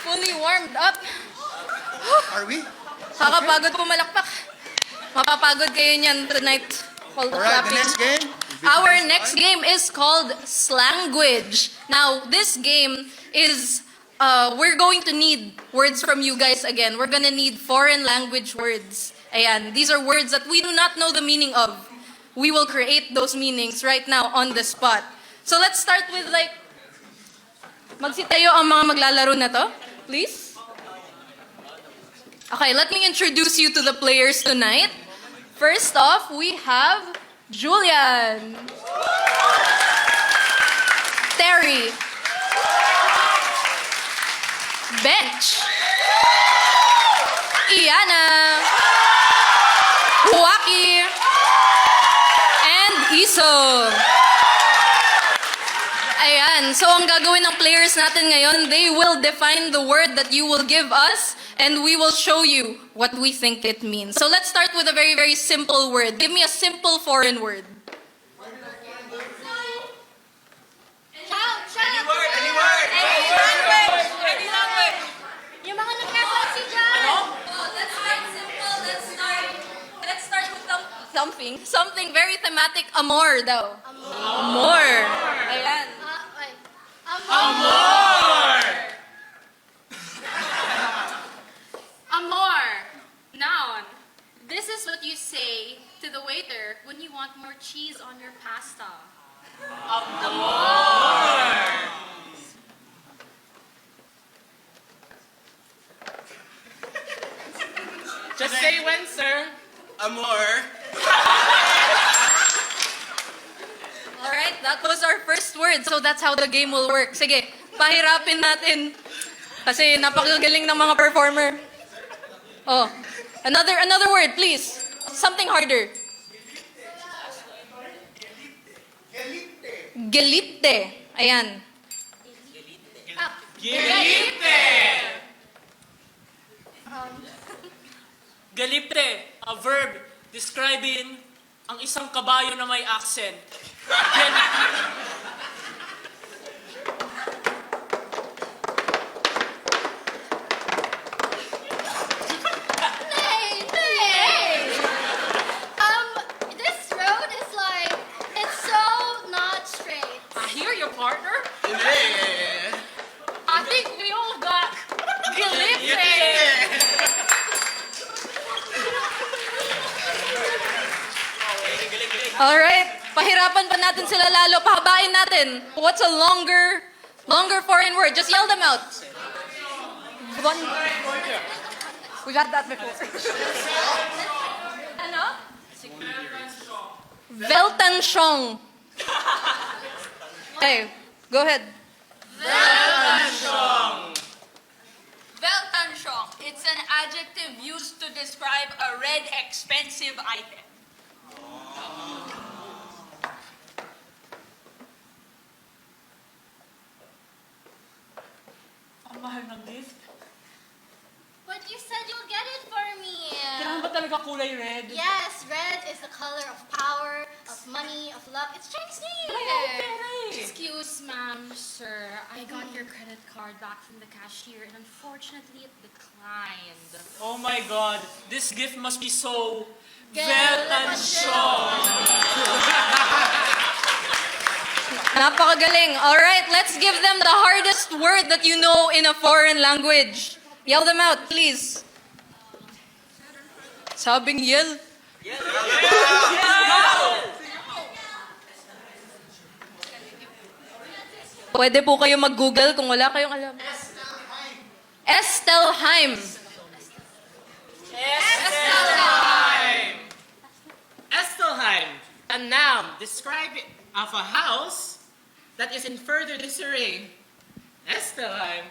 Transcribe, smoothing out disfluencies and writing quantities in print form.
fully warmed up. Are we? Kakapagod pumalakpak. Mapapagod kayo niyan tonight. While Alright, the clapping. next game. Our next game is called Slanguage. Now, this game is, we're going to need words from you guys again. We're gonna need foreign language words. Ayan, these are words that we do not know the meaning of. We will create those meanings right now on the spot. So let's start with like, magsitayo ang mga maglalaro na to, please. Okay, let me introduce you to the players tonight. First off, we have Julian, Terry, Bench, Iana, Waki, and Iso. Ayan, so ang gagawin ng players natin ngayon, they will define the word that you will give us and we will show you what we think it means. So let's start with a very, very simple word. Give me a simple foreign word. Any word. Yung mga nagkakasi dyan. Oh, let's start simple. Let's start with something very thematic. Amor daw. Amor. Ayan. Amor! Amor. Noun. This is what you say to the waiter when you want more cheese on your pasta. Just say when, sir. Amor. Alright, that was our first word. So that's how the game will work. Sige, pahirapin natin. Kasi napakagaling ng mga performer. Oh, another word, please. Something harder. Gelite. Ayan. Galipte! Galipte, a verb describing ang isang kabayo na may accent. This road is like, it's so not straight. I hear your partner. I think we all got gelite. Alright, pahirapan pa natin sila lalo, pahabain natin. What's a longer foreign word? Just yell them out. One. We got that before. Ano? Weltanschauung. Okay, go ahead. Weltanschauung. It's an adjective used to describe a red, expensive item. Ang mahal ng gift. But you said you'll get it for me. Kailangan ba talaga kulay red? Yes, red is the color of power, of money, of luck. It's Chinese New Year. Excuse, ma'am, sir. I got your credit card back from the cashier and unfortunately it declined. Oh my God, this gift must be so Weltanschauung. Napakagaling. Alright, let's give them the hardest word that you know in a foreign language. Yell them out, please. Sabing yell. Pwede po kayo mag-google kung wala kayong alam. Estelheim. Estelheim, a noun describing of a house that is in further disarray. Estelheim.